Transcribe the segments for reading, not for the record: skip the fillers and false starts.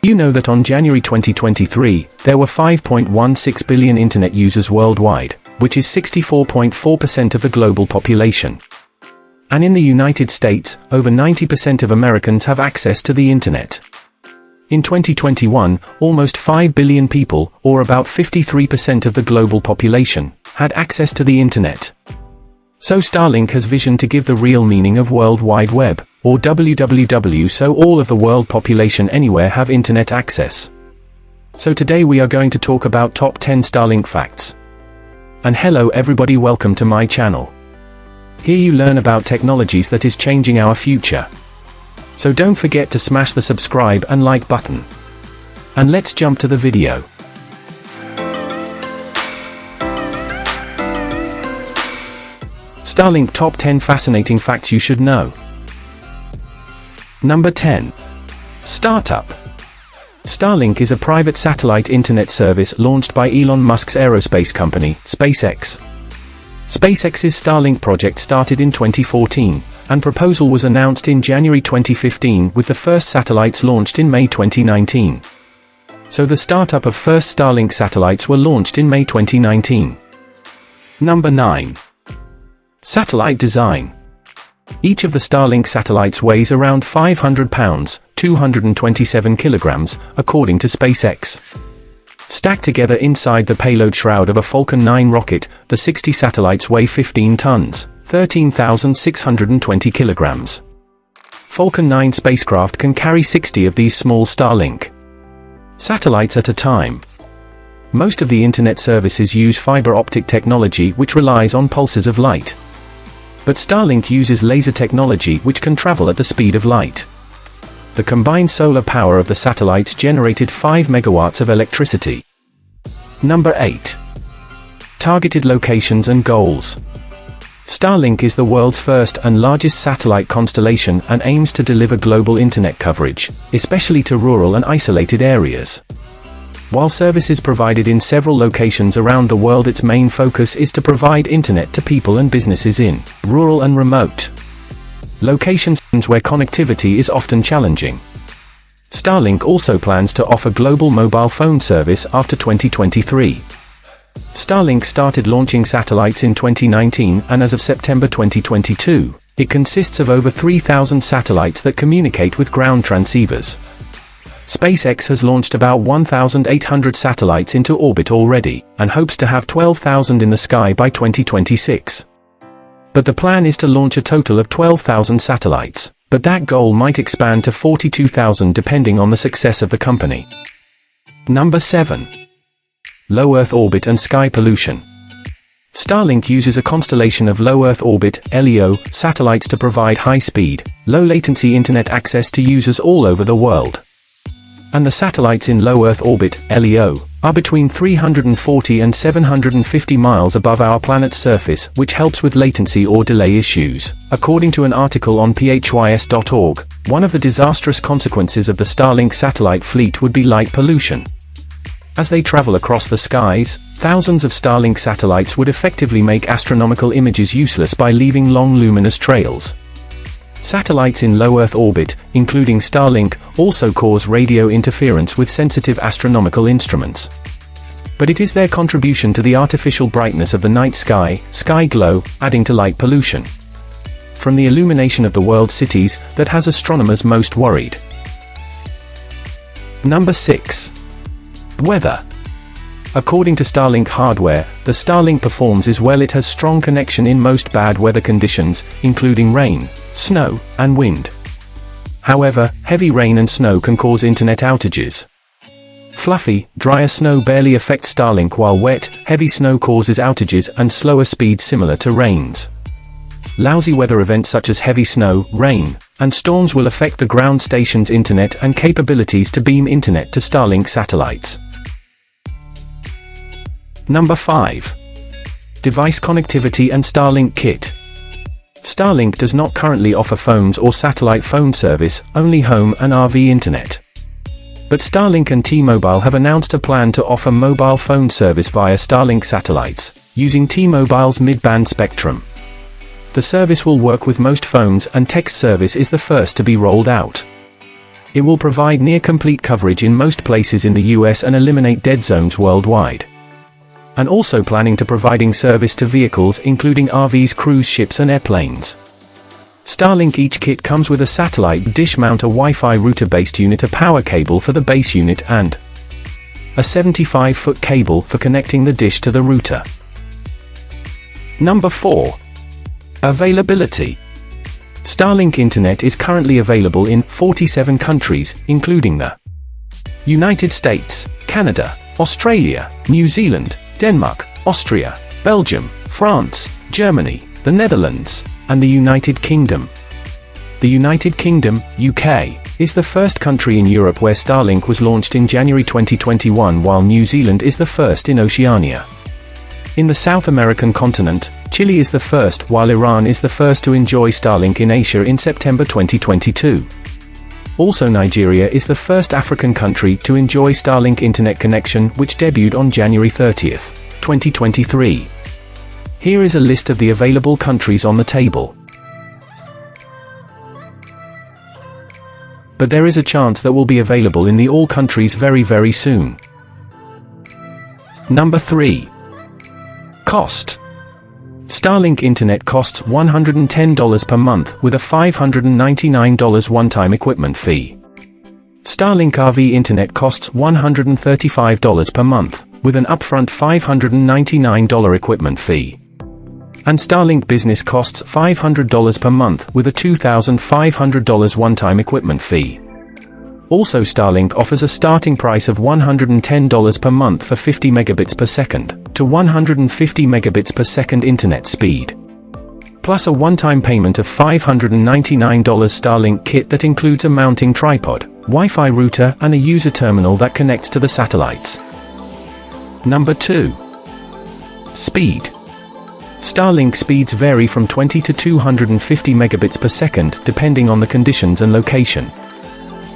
You know that on January 2023, there were 5.16 billion internet users worldwide, which is 64.4% of the global population. And in the United States, over 90% of Americans have access to the internet. In 2021, almost 5 billion people, or about 53% of the global population, had access to the internet. So Starlink has vision to give the real meaning of World Wide Web, or WWW, so all of the world population anywhere have internet access. So today we are going to talk about top 10 Starlink facts. And hello everybody, welcome to my channel. Here you learn about technologies that is changing our future. So don't forget to smash the subscribe and like button. And let's jump to the video. Starlink top 10 fascinating facts you should know. Number 10. Startup. Starlink is a private satellite internet service launched by Elon Musk's aerospace company, SpaceX. SpaceX's Starlink project started in 2014, and proposal was announced in January 2015 with the first satellites launched in May 2019. So the startup of first Starlink satellites were launched in May 2019. Number 9. Satellite design. Each of the Starlink satellites weighs around 500 pounds, 227 kilograms, according to SpaceX. Stacked together inside the payload shroud of a Falcon 9 rocket, the 60 satellites weigh 15 tons, 13,620 kilograms. Falcon 9 spacecraft can carry 60 of these small Starlink satellites at a time. Most of the internet services use fiber optic technology, which relies on pulses of light. But Starlink uses laser technology, which can travel at the speed of light. The combined solar power of the satellites generated 5 megawatts of electricity. Number 8. Targeted locations and goals. Starlink is the world's first and largest satellite constellation and aims to deliver global internet coverage, especially to rural and isolated areas. While services provided in several locations around the world, its main focus is to provide internet to people and businesses in rural and remote locations where connectivity is often challenging. Starlink also plans to offer global mobile phone service after 2023. Starlink started launching satellites in 2019, and as of September 2022, it consists of over 3,000 satellites that communicate with ground transceivers. SpaceX has launched about 1,800 satellites into orbit already, and hopes to have 12,000 in the sky by 2026. But the plan is to launch a total of 12,000 satellites, but that goal might expand to 42,000 depending on the success of the company. Number 7. Low Earth orbit and sky pollution. Starlink uses a constellation of low Earth orbit (LEO) satellites to provide high-speed, low-latency internet access to users all over the world. And the satellites in low Earth orbit (LEO) are between 340 and 750 miles above our planet's surface, which helps with latency or delay issues. According to an article on phys.org, one of the disastrous consequences of the Starlink satellite fleet would be light pollution. As they travel across the skies, thousands of Starlink satellites would effectively make astronomical images useless by leaving long luminous trails. Satellites in low Earth orbit, including Starlink, also cause radio interference with sensitive astronomical instruments. But it is their contribution to the artificial brightness of the night sky glow, adding to light pollution from the illumination of the world's cities, that has astronomers most worried. Number 6. Weather. According to Starlink hardware, the Starlink performs as well. It has strong connection in most bad weather conditions, including rain, snow, and wind. However, heavy rain and snow can cause internet outages. Fluffy, drier snow barely affects Starlink, while wet, heavy snow causes outages and slower speeds similar to rains. Lousy weather events such as heavy snow, rain, and storms will affect the ground station's internet and capabilities to beam internet to Starlink satellites. Number 5. Device connectivity and Starlink kit. Starlink does not currently offer phones or satellite phone service, only home and RV internet. But Starlink and T-Mobile have announced a plan to offer mobile phone service via Starlink satellites, using T-Mobile's mid-band spectrum. The service will work with most phones, and text service is the first to be rolled out. It will provide near-complete coverage in most places in the US and eliminate dead zones worldwide. And also planning to providing service to vehicles including RVs, cruise ships and airplanes. Starlink each kit comes with a satellite dish mount, a Wi-Fi router-based unit, a power cable for the base unit and a 75-foot cable for connecting the dish to the router. Number 4. Availability. Starlink Internet is currently available in 47 countries, including the United States, Canada, Australia, New Zealand, Denmark, Austria, Belgium, France, Germany, the Netherlands, and the United Kingdom. The United Kingdom, UK, is the first country in Europe where Starlink was launched in January 2021, while New Zealand is the first in Oceania. In the South American continent, Chile is the first, while Iran is the first to enjoy Starlink in Asia in September 2022. Also, Nigeria is the first African country to enjoy Starlink internet connection, which debuted on January 30, 2023. Here is a list of the available countries on the table. But there is a chance that will be available in the all countries very soon. Number 3. Cost. Starlink Internet costs $110 per month with a $599 one-time equipment fee. Starlink RV Internet costs $135 per month, with an upfront $599 equipment fee. And Starlink Business costs $500 per month with a $2,500 one-time equipment fee. Also, Starlink offers a starting price of $110 per month for 50 megabits per second to 150 megabits per second internet speed. Plus a one-time payment of $599 Starlink kit that includes a mounting tripod, Wi-Fi router and a user terminal that connects to the satellites. Number 2. Speed. Starlink speeds vary from 20 to 250 megabits per second depending on the conditions and location.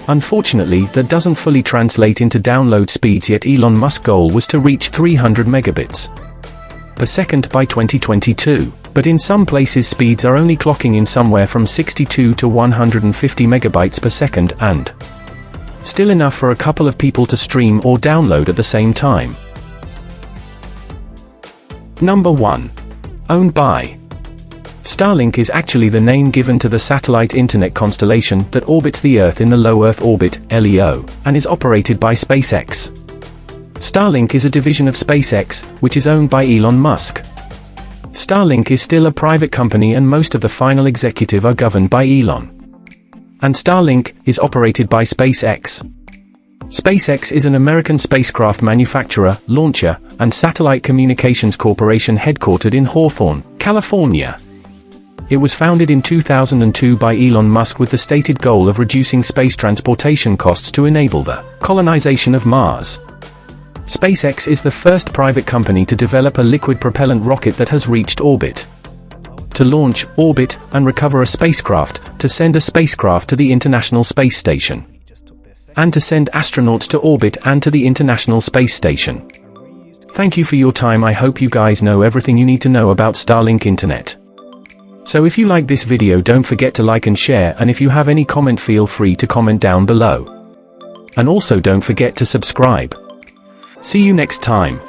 Unfortunately, that doesn't fully translate into download speeds yet. Elon Musk's goal was to reach 300 megabits per second by 2022, but in some places speeds are only clocking in somewhere from 62 to 150 megabytes per second, and still enough for a couple of people to stream or download at the same time. Number 1. Owned by. Starlink is actually the name given to the satellite internet constellation that orbits the Earth in the low Earth orbit, LEO, and is operated by SpaceX. Starlink is a division of SpaceX, which is owned by Elon Musk. Starlink is still a private company and most of the final executive are governed by Elon. And Starlink is operated by SpaceX. SpaceX is an American spacecraft manufacturer, launcher, and satellite communications corporation headquartered in Hawthorne, California. It was founded in 2002 by Elon Musk with the stated goal of reducing space transportation costs to enable the colonization of Mars. SpaceX is the first private company to develop a liquid propellant rocket that has reached orbit. To launch, orbit, and recover a spacecraft, to send a spacecraft to the International Space Station, and to send astronauts to orbit and to the International Space Station. Thank you for your time. I hope you guys know everything you need to know about Starlink Internet. So if you like this video, don't forget to like and share, and if you have any comment, feel free to comment down below. And also don't forget to subscribe. See you next time.